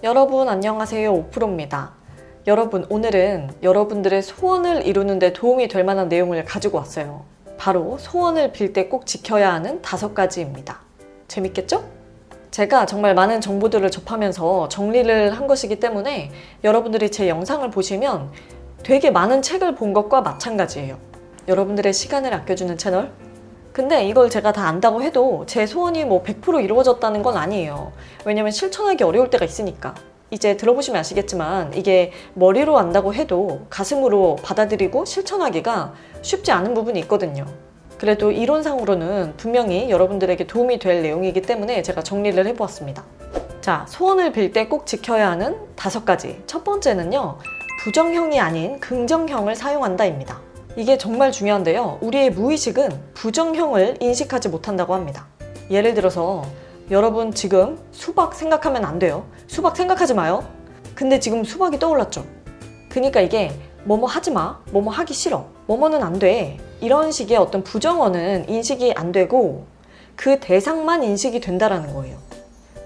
여러분 안녕하세요. 오프로입니다. 여러분, 오늘은 여러분들의 소원을 이루는 데 도움이 될 만한 내용을 가지고 왔어요. 바로 소원을 빌 때 꼭 지켜야 하는 5가지입니다. 재밌겠죠? 제가 정말 많은 정보들을 접하면서 정리를 한 것이기 때문에 여러분들이 제 영상을 보시면 되게 많은 책을 본 것과 마찬가지예요. 여러분들의 시간을 아껴주는 채널? 근데 이걸 제가 다 안다고 해도 제 소원이 100% 이루어졌다는 건 아니에요. 왜냐면 실천하기 어려울 때가 있으니까. 이제 들어보시면 아시겠지만 이게 머리로 안다고 해도 가슴으로 받아들이고 실천하기가 쉽지 않은 부분이 있거든요. 그래도 이론상으로는 분명히 여러분들에게 도움이 될 내용이기 때문에 제가 정리를 해보았습니다. 자, 소원을 빌 때 꼭 지켜야 하는 5가지. 첫 번째는요, 부정형이 아닌 긍정형을 사용한다입니다. 이게 정말 중요한데요. 우리의 무의식은 부정형을 인식하지 못한다고 합니다. 예를 들어서 여러분 지금 수박 생각하면 안 돼요. 수박 생각하지 마요. 근데 지금 수박이 떠올랐죠. 그러니까 이게 뭐뭐 하지 마, 뭐뭐 하기 싫어, 뭐뭐는 안 돼, 이런 식의 어떤 부정어는 인식이 안 되고 그 대상만 인식이 된다라는 거예요.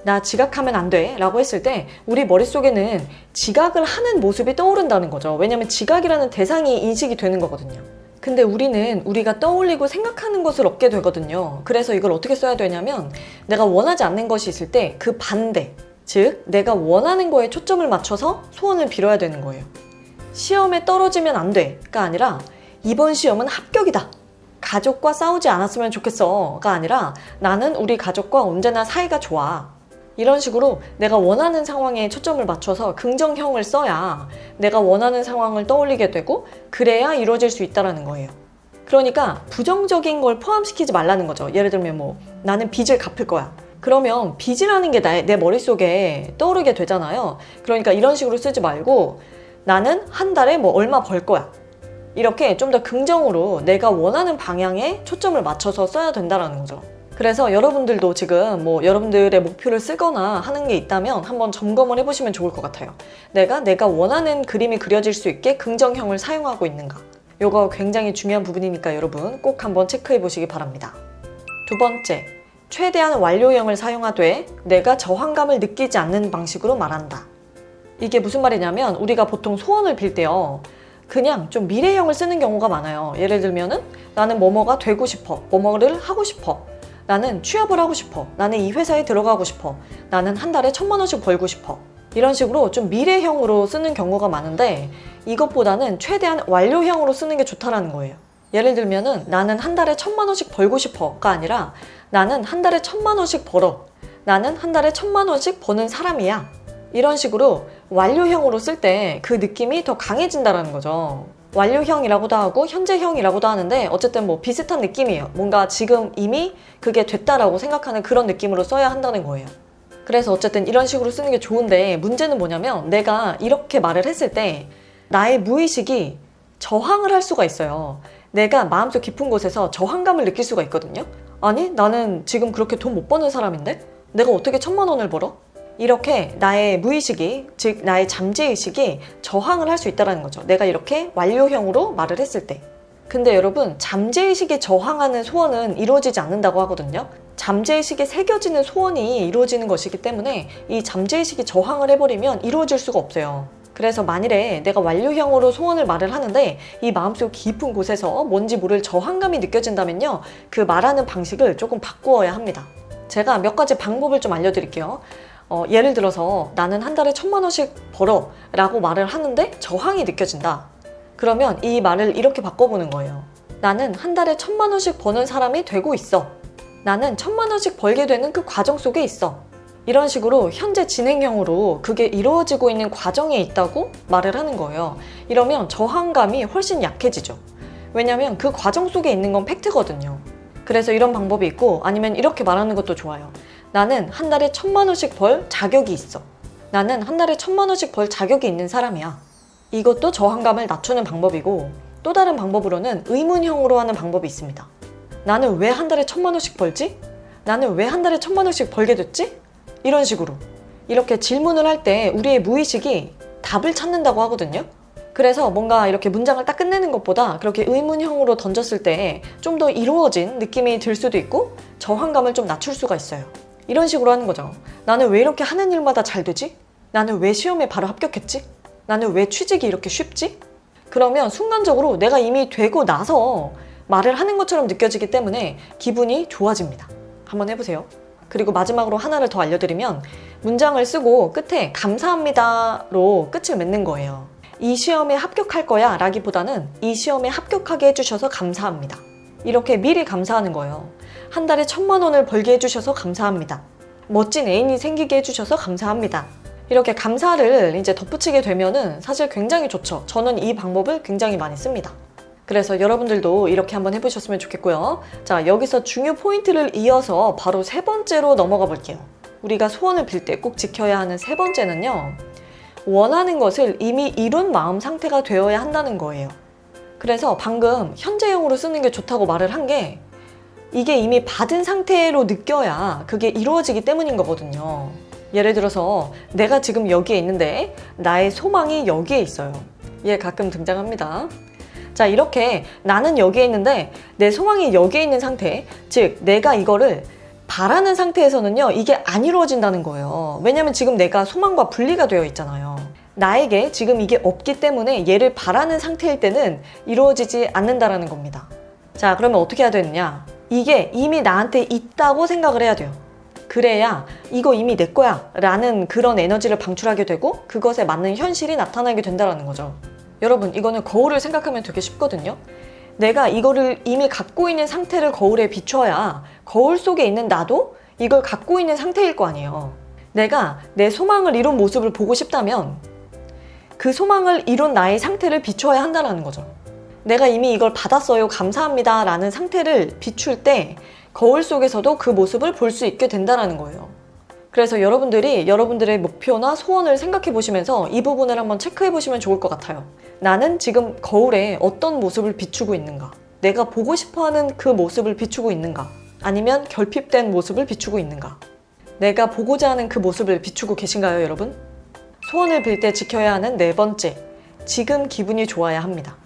나 지각하면 안 돼 라고 했을 때 우리 머릿속에는 지각을 하는 모습이 떠오른다는 거죠. 왜냐면 지각이라는 대상이 인식이 되는 거거든요. 근데 우리는 우리가 떠올리고 생각하는 것을 얻게 되거든요. 그래서 이걸 어떻게 써야 되냐면, 내가 원하지 않는 것이 있을 때 그 반대, 즉 내가 원하는 거에 초점을 맞춰서 소원을 빌어야 되는 거예요. 시험에 떨어지면 안 돼가 아니라 이번 시험은 합격이다, 가족과 싸우지 않았으면 좋겠어가 아니라 나는 우리 가족과 언제나 사이가 좋아, 이런 식으로 내가 원하는 상황에 초점을 맞춰서 긍정형을 써야 내가 원하는 상황을 떠올리게 되고 그래야 이루어질 수 있다는 거예요. 그러니까 부정적인 걸 포함시키지 말라는 거죠. 예를 들면 나는 빚을 갚을 거야. 그러면 빚이라는 게 내 머릿속에 떠오르게 되잖아요. 그러니까 이런 식으로 쓰지 말고 나는 한 달에 얼마 벌 거야. 이렇게 좀 더 긍정으로 내가 원하는 방향에 초점을 맞춰서 써야 된다는 거죠. 그래서 여러분들도 지금 여러분들의 목표를 쓰거나 하는 게 있다면 한번 점검을 해보시면 좋을 것 같아요. 내가 원하는 그림이 그려질 수 있게 긍정형을 사용하고 있는가. 이거 굉장히 중요한 부분이니까 여러분 꼭 한번 체크해 보시기 바랍니다. 두 번째, 최대한 완료형을 사용하되 내가 저항감을 느끼지 않는 방식으로 말한다. 이게 무슨 말이냐면, 우리가 보통 소원을 빌 때요, 그냥 좀 미래형을 쓰는 경우가 많아요. 예를 들면은 나는 뭐뭐가 되고 싶어, 뭐뭐를 하고 싶어, 나는 취업을 하고 싶어, 나는 이 회사에 들어가고 싶어, 나는 한 달에 1,000만 원씩 벌고 싶어, 이런 식으로 좀 미래형으로 쓰는 경우가 많은데, 이것보다는 최대한 완료형으로 쓰는 게 좋다라는 거예요. 예를 들면은 나는 한 달에 1,000만 원씩 벌고 싶어가 아니라 나는 한 달에 1,000만 원씩 벌어, 나는 한 달에 1,000만 원씩 버는 사람이야, 이런 식으로 완료형으로 쓸 때 그 느낌이 더 강해진다는 거죠. 완료형이라고도 하고 현재형이라고도 하는데 어쨌든 비슷한 느낌이에요. 뭔가 지금 이미 그게 됐다라고 생각하는 그런 느낌으로 써야 한다는 거예요. 그래서 어쨌든 이런 식으로 쓰는 게 좋은데, 문제는 뭐냐면 내가 이렇게 말을 했을 때 나의 무의식이 저항을 할 수가 있어요. 내가 마음속 깊은 곳에서 저항감을 느낄 수가 있거든요. 아니, 나는 지금 그렇게 돈 못 버는 사람인데 내가 어떻게 1,000만 원을 벌어? 이렇게 나의 무의식이, 즉 나의 잠재의식이 저항을 할 수 있다는 거죠. 내가 이렇게 완료형으로 말을 했을 때. 근데 여러분, 잠재의식이 저항하는 소원은 이루어지지 않는다고 하거든요. 잠재의식에 새겨지는 소원이 이루어지는 것이기 때문에 이 잠재의식이 저항을 해버리면 이루어질 수가 없어요. 그래서 만일에 내가 완료형으로 소원을 말을 하는데 이 마음속 깊은 곳에서 뭔지 모를 저항감이 느껴진다면요, 그 말하는 방식을 조금 바꾸어야 합니다. 제가 몇 가지 방법을 좀 알려드릴게요. 예를 들어서 나는 한 달에 1,000만 원씩 벌어 라고 말을 하는데 저항이 느껴진다. 그러면 이 말을 이렇게 바꿔보는 거예요. 나는 한 달에 1,000만 원씩 버는 사람이 되고 있어. 나는 1,000만 원씩 벌게 되는 그 과정 속에 있어. 이런 식으로 현재 진행형으로 그게 이루어지고 있는 과정에 있다고 말을 하는 거예요. 이러면 저항감이 훨씬 약해지죠. 왜냐면 그 과정 속에 있는 건 팩트거든요. 그래서 이런 방법이 있고, 아니면 이렇게 말하는 것도 좋아요. 나는 한 달에 1,000만 원씩 벌 자격이 있어. 나는 한 달에 1,000만 원씩 벌 자격이 있는 사람이야. 이것도 저항감을 낮추는 방법이고, 또 다른 방법으로는 의문형으로 하는 방법이 있습니다. 나는 왜 한 달에 1,000만 원씩 벌지? 나는 왜 한 달에 1,000만 원씩 벌게 됐지? 이런 식으로 이렇게 질문을 할 때 우리의 무의식이 답을 찾는다고 하거든요. 그래서 뭔가 이렇게 문장을 딱 끝내는 것보다 그렇게 의문형으로 던졌을 때 좀 더 이루어진 느낌이 들 수도 있고 저항감을 좀 낮출 수가 있어요. 이런 식으로 하는 거죠. 나는 왜 이렇게 하는 일마다 잘 되지? 나는 왜 시험에 바로 합격했지? 나는 왜 취직이 이렇게 쉽지? 그러면 순간적으로 내가 이미 되고 나서 말을 하는 것처럼 느껴지기 때문에 기분이 좋아집니다. 한번 해보세요. 그리고 마지막으로 하나를 더 알려드리면 문장을 쓰고 끝에 감사합니다로 끝을 맺는 거예요. 이 시험에 합격할 거야 라기보다는 이 시험에 합격하게 해주셔서 감사합니다. 이렇게 미리 감사하는 거예요. 한 달에 1,000만 원을 벌게 해주셔서 감사합니다. 멋진 애인이 생기게 해주셔서 감사합니다. 이렇게 감사를 이제 덧붙이게 되면은 사실 굉장히 좋죠. 저는 이 방법을 굉장히 많이 씁니다. 그래서 여러분들도 이렇게 한번 해보셨으면 좋겠고요. 자, 여기서 중요 포인트를 이어서 바로 세 번째로 넘어가 볼게요. 우리가 소원을 빌 때 꼭 지켜야 하는 세 번째는요. 원하는 것을 이미 이룬 마음 상태가 되어야 한다는 거예요. 그래서 방금 현재형으로 쓰는 게 좋다고 말을 한 게 이게 이미 받은 상태로 느껴야 그게 이루어지기 때문인 거거든요. 예를 들어서 내가 지금 여기에 있는데 나의 소망이 여기에 있어요. 얘 가끔 등장합니다. 자, 이렇게 나는 여기에 있는데 내 소망이 여기에 있는 상태, 즉 내가 이거를 바라는 상태에서는요 이게 안 이루어진다는 거예요. 왜냐면 지금 내가 소망과 분리가 되어 있잖아요. 나에게 지금 이게 없기 때문에 얘를 바라는 상태일 때는 이루어지지 않는다라는 겁니다. 자, 그러면 어떻게 해야 되느냐? 이게 이미 나한테 있다고 생각을 해야 돼요. 그래야 이거 이미 내 거야 라는 그런 에너지를 방출하게 되고 그것에 맞는 현실이 나타나게 된다는 거죠. 여러분, 이거는 거울을 생각하면 되게 쉽거든요. 내가 이거를 이미 갖고 있는 상태를 거울에 비춰야 거울 속에 있는 나도 이걸 갖고 있는 상태일 거 아니에요. 내가 내 소망을 이룬 모습을 보고 싶다면 그 소망을 이룬 나의 상태를 비춰야 한다는 거죠. 내가 이미 이걸 받았어요, 감사합니다 라는 상태를 비출 때 거울 속에서도 그 모습을 볼 수 있게 된다는 거예요. 그래서 여러분들이 여러분들의 목표나 소원을 생각해 보시면서 이 부분을 한번 체크해 보시면 좋을 것 같아요. 나는 지금 거울에 어떤 모습을 비추고 있는가? 내가 보고 싶어하는 그 모습을 비추고 있는가? 아니면 결핍된 모습을 비추고 있는가? 내가 보고자 하는 그 모습을 비추고 계신가요, 여러분? 소원을 빌 때 지켜야 하는 네 번째, 지금 기분이 좋아야 합니다.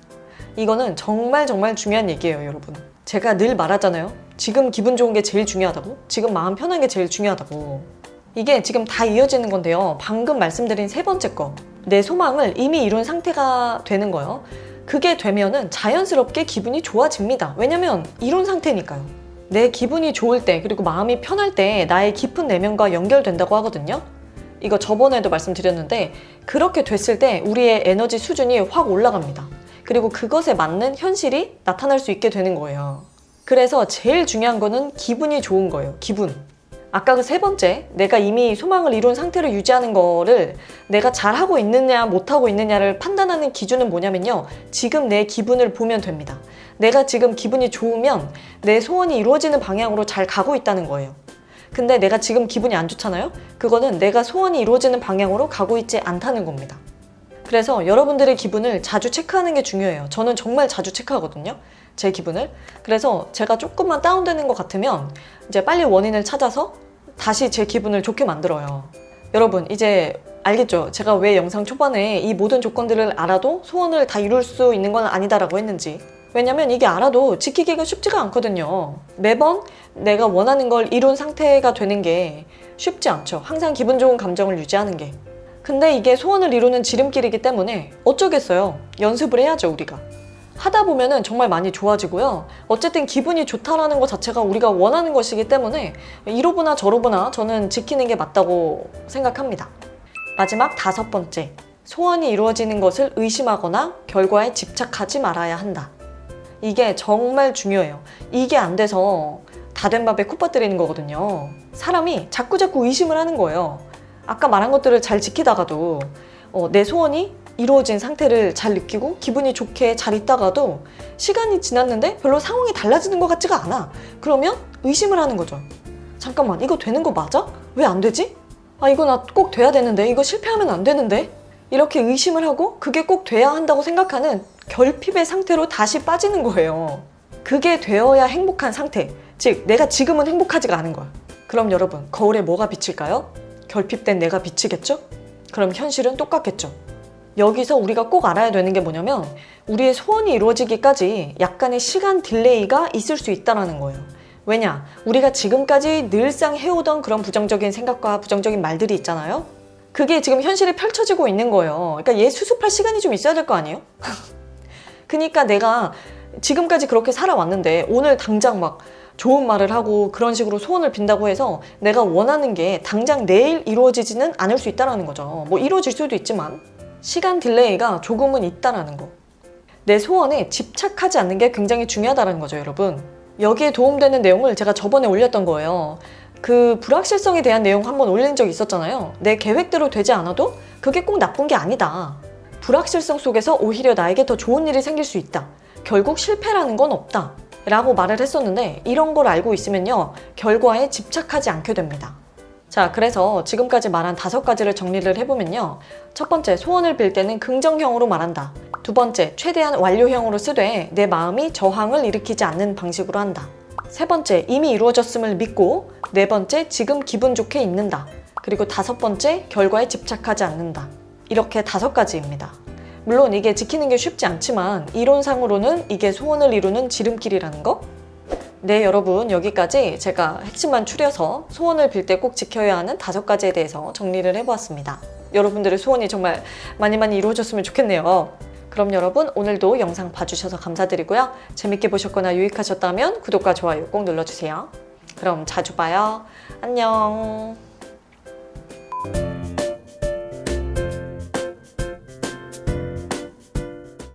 이거는 정말 중요한 얘기예요, 여러분. 제가 늘 말하잖아요. 지금 기분 좋은 게 제일 중요하다고? 지금 마음 편한 게 제일 중요하다고. 이게 지금 다 이어지는 건데요. 방금 말씀드린 세 번째 거. 내 소망을 이미 이룬 상태가 되는 거예요. 그게 되면은 자연스럽게 기분이 좋아집니다. 왜냐면 이룬 상태니까요. 내 기분이 좋을 때, 그리고 마음이 편할 때 나의 깊은 내면과 연결된다고 하거든요. 이거 저번에도 말씀드렸는데 그렇게 됐을 때 우리의 에너지 수준이 확 올라갑니다. 그리고 그것에 맞는 현실이 나타날 수 있게 되는 거예요. 그래서 제일 중요한 거는 기분이 좋은 거예요. 기분. 아까 그 세 번째, 내가 이미 소망을 이룬 상태를 유지하는 거를 내가 잘하고 있느냐 못하고 있느냐를 판단하는 기준은 뭐냐면요. 지금 내 기분을 보면 됩니다. 내가 지금 기분이 좋으면 내 소원이 이루어지는 방향으로 잘 가고 있다는 거예요. 근데 내가 지금 기분이 안 좋잖아요? 그거는 내가 소원이 이루어지는 방향으로 가고 있지 않다는 겁니다. 그래서 여러분들의 기분을 자주 체크하는 게 중요해요. 저는 정말 자주 체크하거든요. 제 기분을. 그래서 제가 조금만 다운되는 것 같으면 이제 빨리 원인을 찾아서 다시 제 기분을 좋게 만들어요. 여러분, 이제 알겠죠? 제가 왜 영상 초반에 이 모든 조건들을 알아도 소원을 다 이룰 수 있는 건 아니다라고 했는지. 왜냐면 이게 알아도 지키기가 쉽지가 않거든요. 매번 내가 원하는 걸 이룬 상태가 되는 게 쉽지 않죠. 항상 기분 좋은 감정을 유지하는 게. 근데 이게 소원을 이루는 지름길이기 때문에 어쩌겠어요. 연습을 해야죠, 우리가. 하다 보면은 정말 많이 좋아지고요. 어쨌든 기분이 좋다라는 것 자체가 우리가 원하는 것이기 때문에 이러보나 저러보나 저는 지키는 게 맞다고 생각합니다. 마지막 다섯 번째, 소원이 이루어지는 것을 의심하거나 결과에 집착하지 말아야 한다. 이게 정말 중요해요. 이게 안 돼서 다 된 밥에 콧밥 들이는 거거든요. 사람이 자꾸 의심을 하는 거예요. 아까 말한 것들을 잘 지키다가도 내 소원이 이루어진 상태를 잘 느끼고 기분이 좋게 잘 있다가도 시간이 지났는데 별로 상황이 달라지는 것 같지가 않아. 그러면 의심을 하는 거죠. 잠깐만, 이거 되는 거 맞아? 왜 안 되지? 아, 이거 나 꼭 돼야 되는데, 이거 실패하면 안 되는데? 이렇게 의심을 하고 그게 꼭 돼야 한다고 생각하는 결핍의 상태로 다시 빠지는 거예요. 그게 되어야 행복한 상태. 즉, 내가 지금은 행복하지가 않은 거야. 그럼 여러분, 거울에 뭐가 비칠까요? 결핍된 내가 비치겠죠? 그럼 현실은 똑같겠죠? 여기서 우리가 꼭 알아야 되는 게 뭐냐면 우리의 소원이 이루어지기까지 약간의 시간 딜레이가 있을 수 있다는 거예요. 왜냐? 우리가 지금까지 늘상 해오던 그런 부정적인 생각과 부정적인 말들이 있잖아요. 그게 지금 현실이 펼쳐지고 있는 거예요. 그러니까 얘 수습할 시간이 좀 있어야 될 거 아니에요? 그러니까 내가 지금까지 그렇게 살아왔는데 오늘 당장 막 좋은 말을 하고 그런 식으로 소원을 빈다고 해서 내가 원하는 게 당장 내일 이루어지지는 않을 수 있다는 거죠. 뭐 이루어질 수도 있지만 시간 딜레이가 조금은 있다는 거. 내 소원에 집착하지 않는 게 굉장히 중요하다는 거죠, 여러분. 여기에 도움되는 내용을 제가 저번에 올렸던 거예요. 그 불확실성에 대한 내용 한번 올린 적 있었잖아요. 내 계획대로 되지 않아도 그게 꼭 나쁜 게 아니다. 불확실성 속에서 오히려 나에게 더 좋은 일이 생길 수 있다. 결국 실패라는 건 없다. 라고 말을 했었는데 이런 걸 알고 있으면요. 결과에 집착하지 않게 됩니다. 자, 그래서 지금까지 말한 5가지를 정리를 해보면요. 첫 번째, 소원을 빌 때는 긍정형으로 말한다. 두 번째, 최대한 완료형으로 쓰되 내 마음이 저항을 일으키지 않는 방식으로 한다. 세 번째, 이미 이루어졌음을 믿고. 네 번째, 지금 기분 좋게 있는다. 그리고 5번째, 결과에 집착하지 않는다. 이렇게 5가지입니다. 물론 이게 지키는 게 쉽지 않지만 이론상으로는 이게 소원을 이루는 지름길이라는 거? 네, 여러분, 여기까지 제가 핵심만 추려서 소원을 빌 때 꼭 지켜야 하는 5가지에 대해서 정리를 해보았습니다. 여러분들의 소원이 정말 많이 이루어졌으면 좋겠네요. 그럼 여러분, 오늘도 영상 봐주셔서 감사드리고요. 재밌게 보셨거나 유익하셨다면 구독과 좋아요 꼭 눌러주세요. 그럼 자주 봐요. 안녕.